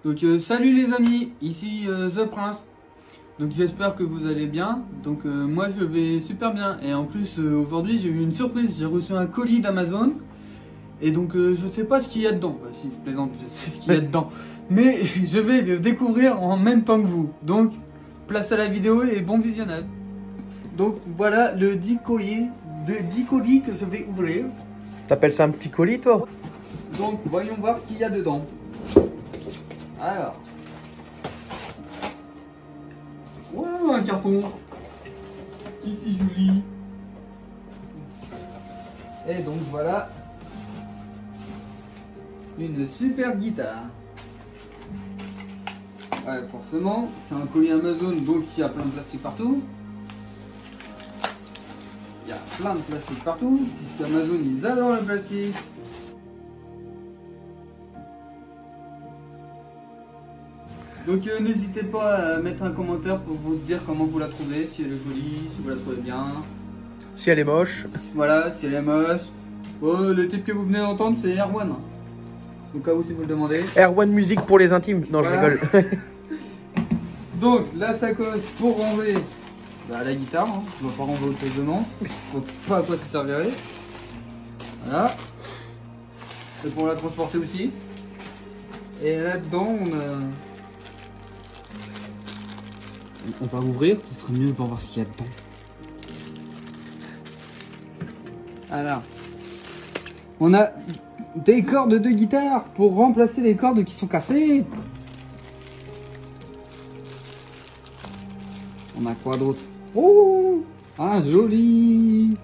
Donc salut les amis, ici The Prince. Donc j'espère que vous allez bien. Donc moi je vais super bien. Et en plus aujourd'hui j'ai eu une surprise, j'ai reçu un colis d'Amazon. Et donc je sais pas ce qu'il y a dedans. Bah, si je plaisante, je sais ce qu'il y a dedans. Mais je vais le découvrir en même temps que vous. Donc place à la vidéo et bon visionnage. Donc voilà le 10 colis que je vais ouvrir. T'appelles ça un petit colis toi? Donc voyons voir ce qu'il y a dedans. Alors. Wow, un carton. Ici Julie. Et donc voilà. Une super guitare. Ouais, forcément, c'est un colis Amazon, donc il y a plein de plastique partout. Il y a plein de plastique partout, puisqu'Amazon ils adorent le plastique. Donc n'hésitez pas à mettre un commentaire pour vous dire comment vous la trouvez, si elle est jolie, si vous la trouvez bien. Si elle est moche. Voilà, si elle est moche. Oh, le type que vous venez d'entendre c'est Erwan. Au cas où si vous le demandez. Erwan Music pour les intimes. Non, voilà. Je rigole. Donc la sacoche pour ranger la guitare, hein. Je ne vais pas ranger autre chose dedans. Je ne sais pas à quoi ça servirait. Voilà. C'est pour la transporter aussi. Et là-dedans on va ouvrir, ce serait mieux pour voir ce qu'il y a dedans. Alors, on a des cordes de guitare pour remplacer les cordes qui sont cassées. On a quoi d'autre? Oh, un joli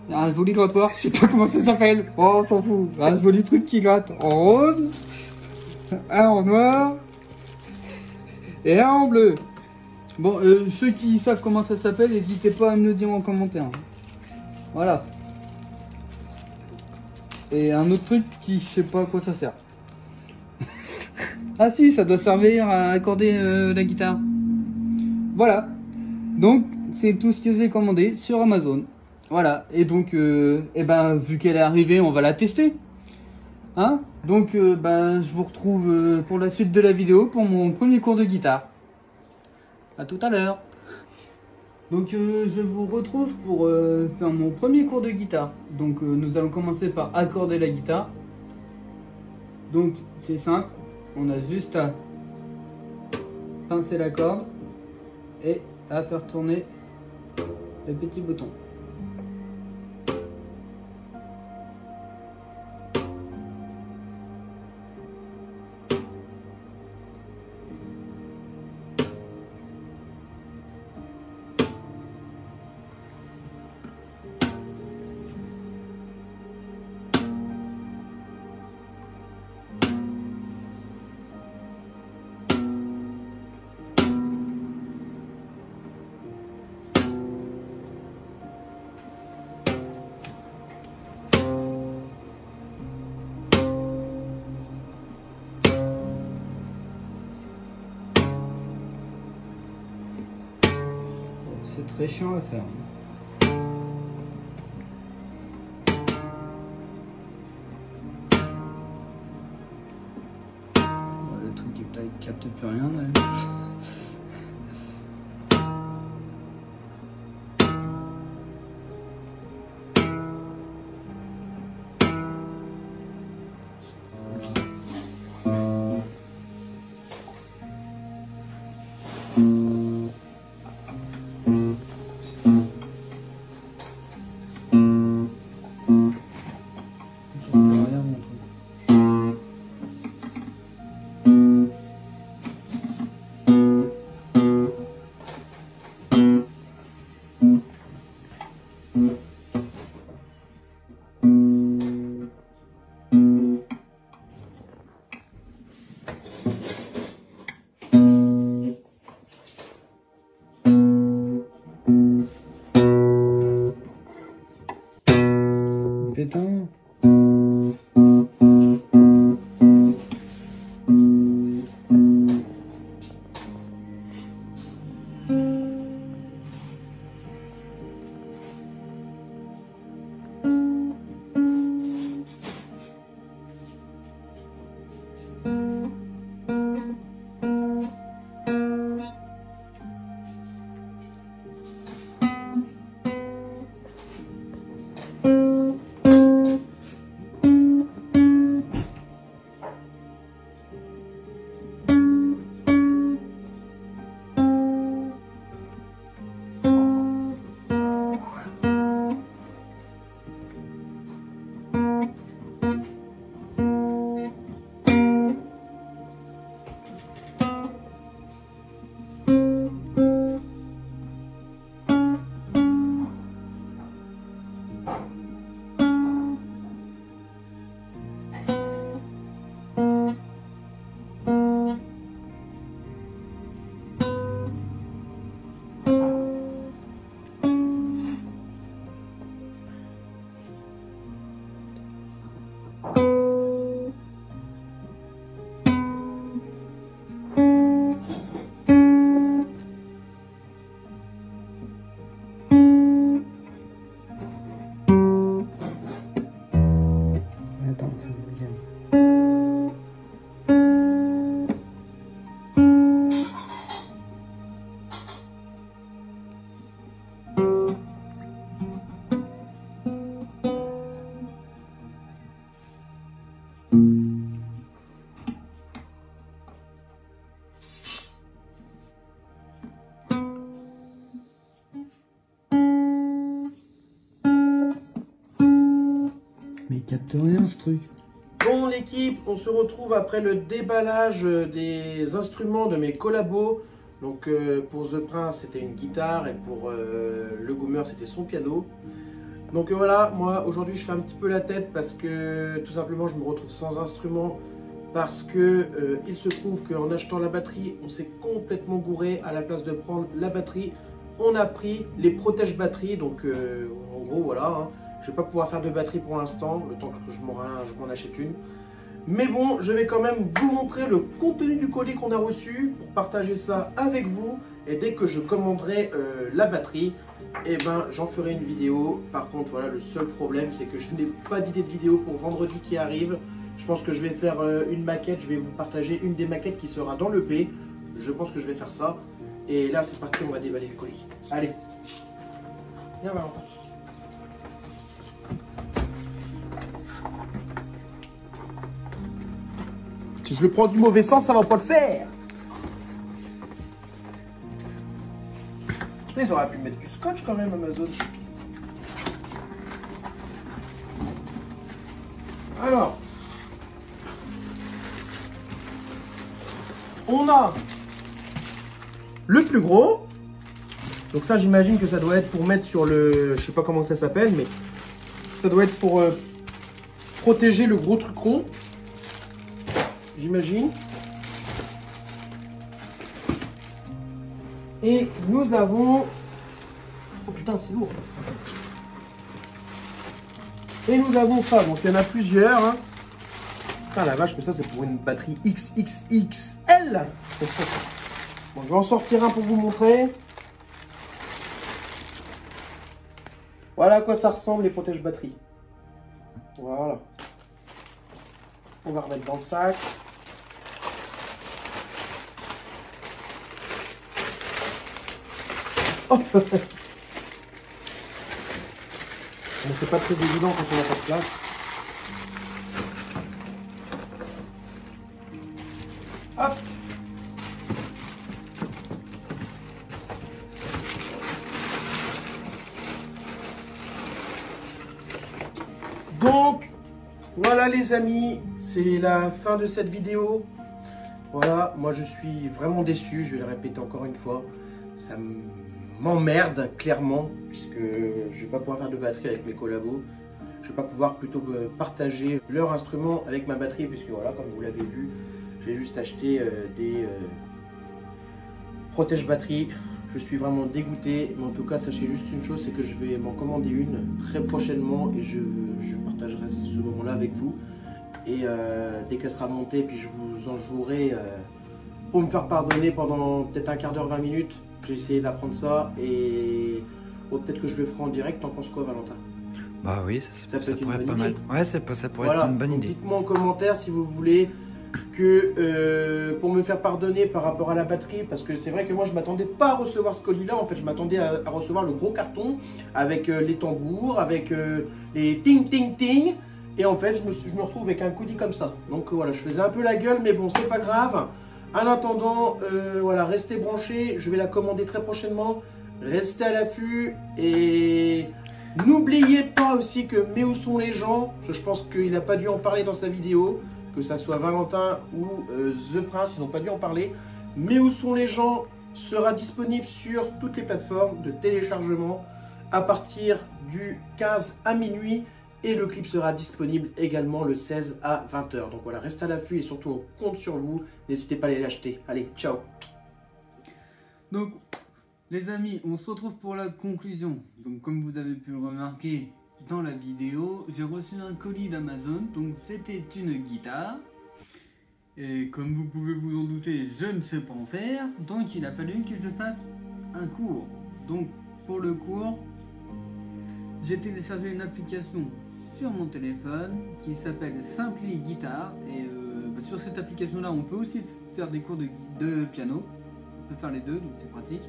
grattoir, je sais pas comment ça s'appelle. Oh, on s'en fout. Un joli truc qui gratte en rose, un en noir et un en bleu. Bon, ceux qui savent comment ça s'appelle, n'hésitez pas à me le dire en commentaire. Voilà. Et un autre truc qui je sais pas à quoi ça sert. Ah si, ça doit servir à accorder la guitare. Voilà. Donc c'est tout ce que j'ai commandé sur Amazon. Voilà. Et donc et ben vu qu'elle est arrivée, on va la tester. Hein? Donc ben je vous retrouve pour la suite de la vidéo pour mon premier cours de guitare. À tout à l'heure. Donc je vous retrouve pour faire mon premier cours de guitare. Donc nous allons commencer par accorder la guitare. Donc c'est simple, on a juste à pincer la corde et à faire tourner le petit bouton. C'est très chiant à faire. Le truc il capte plus rien là. Putain. capte rien ce truc. Bon l'équipe, on se retrouve après le déballage des instruments de mes collabos. Donc pour The Prince c'était une guitare et pour le Goomer c'était son piano. Donc voilà, moi aujourd'hui je fais un petit peu la tête parce que tout simplement je me retrouve sans instrument. Parce que il se trouve qu'en achetant la batterie, on s'est complètement gouré. À la place de prendre la batterie, on a pris les protèges batteries. Donc en gros voilà, hein. Je ne vais pas pouvoir faire de batterie pour l'instant, le temps que je m'en achète une. Mais bon, je vais quand même vous montrer le contenu du colis qu'on a reçu pour partager ça avec vous. Et dès que je commanderai la batterie, eh ben, j'en ferai une vidéo. Par contre, voilà, le seul problème, c'est que je n'ai pas d'idée de vidéo pour vendredi qui arrive. Je pense que je vais faire une maquette. Je vais vous partager une des maquettes qui sera dans l'EP. Je pense que je vais faire ça. Et là, c'est parti, on va déballer le colis. Allez. Viens, Valentin. Si je le prends du mauvais sens, ça va pas le faire. Ils auraient pu mettre du scotch quand même, Amazon. Alors, on a le plus gros. Donc ça, j'imagine que ça doit être pour mettre sur le... Je sais pas comment ça s'appelle, mais ça doit être pour protéger le gros truc rond. J'imagine. Et nous avons... Oh putain, c'est lourd. Et nous avons ça. Donc il y en a plusieurs. Hein. Putain, la vache, mais ça c'est pour une batterie XXXL. Bon, je vais en sortir un pour vous montrer. Voilà à quoi ça ressemble les protèges batteries. Voilà. On va remettre dans le sac. Oh. Bon, c'est pas très évident quand on n'a pas de place. Hop. Donc, voilà les amis, c'est la fin de cette vidéo. Voilà, moi je suis vraiment déçu, je vais le répéter encore une fois. Ça m'emmerde clairement, puisque je vais pas pouvoir faire de batterie avec mes collabos. Je vais pas pouvoir plutôt partager leur instrument avec ma batterie, puisque voilà, comme vous l'avez vu, j'ai juste acheté des protèges batterie. Je suis vraiment dégoûté, mais en tout cas, sachez juste une chose, c'est que je vais m'en commander une très prochainement et je partagerai ce moment-là avec vous. Et dès qu'elle sera montée, puis je vous en jouerai pour me faire pardonner pendant peut-être un quart d'heure, 20 minutes. J'ai essayé d'apprendre ça et oh, peut-être que je le ferai en direct. T'en penses quoi, Valentin? Bah oui, ça pourrait être pas mal. Ouais, ça pourrait voilà. être une bonne idée. Dites-moi en commentaire si vous voulez que pour me faire pardonner par rapport à la batterie, parce que c'est vrai que moi je m'attendais pas à recevoir ce colis là, en fait je m'attendais à recevoir le gros carton avec les tambours, avec les ting ting ting, et en fait je me retrouve avec un colis comme ça. Donc voilà, je faisais un peu la gueule, mais bon, c'est pas grave. En attendant, voilà, restez branchés, je vais la commander très prochainement, restez à l'affût et n'oubliez pas aussi que mais où sont les gens, je pense qu'il n'a pas dû en parler dans sa vidéo, que ça soit Valentin ou The Prince, ils n'ont pas dû en parler. Mais où sont les gens sera disponible sur toutes les plateformes de téléchargement à partir du 15 à minuit. Et le clip sera disponible également le 16 à 20 h. Donc voilà, restez à l'affût et surtout on compte sur vous. N'hésitez pas à aller l'acheter. Allez, ciao. Donc, les amis, on se retrouve pour la conclusion. Donc comme vous avez pu le remarquer dans la vidéo, j'ai reçu un colis d'Amazon. Donc c'était une guitare. Et comme vous pouvez vous en douter, je ne sais pas en faire. Donc il a fallu que je fasse un cours. Donc pour le cours, j'ai téléchargé une application sur mon téléphone qui s'appelle Simply Guitar. Et sur cette application là on peut aussi faire des cours de piano. On peut faire les deux, donc c'est pratique.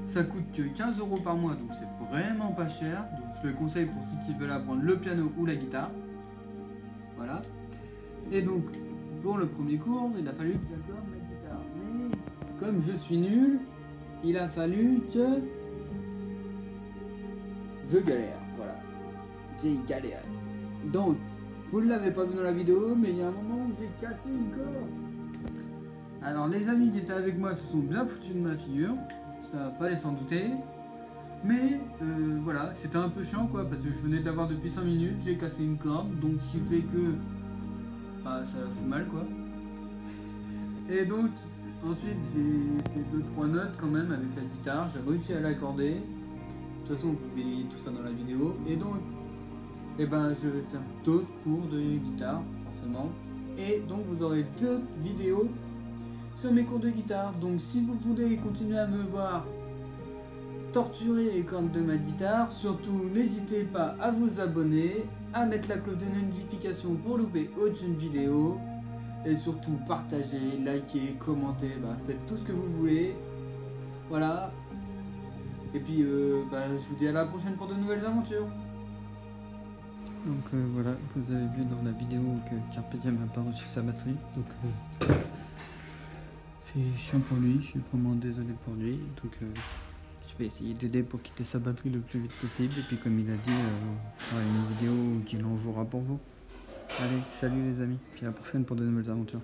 Ça coûte que 15 € par mois, donc c'est vraiment pas cher. Donc je le conseille pour ceux qui veulent apprendre le piano ou la guitare. Voilà. Et donc pour le premier cours, il a fallu que j'accorde la guitare. Mais comme je suis nul, il a fallu que je galère. Voilà. J'ai galéré. Donc Vous ne l'avez pas vu dans la vidéo, mais il y a un moment où j'ai cassé une corde. Alors les amis qui étaient avec moi se sont bien foutus de ma figure, ça fallait s'en douter. Mais voilà, c'était un peu chiant quoi, parce que je venais de l'avoir depuis 5 minutes, j'ai cassé une corde, donc ce qui fait que bah, ça la fout mal quoi. Et donc ensuite j'ai fait 2-3 notes quand même avec la guitare, j'ai réussi à l'accorder. De toute façon vous verrez tout ça dans la vidéo. Et donc je vais faire d'autres cours de guitare forcément. Et donc vous aurez 2 vidéos sur mes cours de guitare. Donc si vous voulez continuer à me voir torturer les cordes de ma guitare, surtout n'hésitez pas à vous abonner, à mettre la cloche de notification pour louper aucune vidéo, et surtout partager, liker, commenter, faites tout ce que vous voulez. Voilà. Et puis je vous dis à la prochaine pour de nouvelles aventures. Donc voilà, vous avez vu dans la vidéo que Carpe Diem n'a pas reçu sa batterie, donc c'est chiant pour lui, je suis vraiment désolé pour lui. Donc je vais essayer d'aider pour quitter sa batterie le plus vite possible, et puis comme il a dit, on fera une vidéo qu'il en jouera pour vous. Allez, salut les amis, puis à la prochaine pour de nouvelles aventures.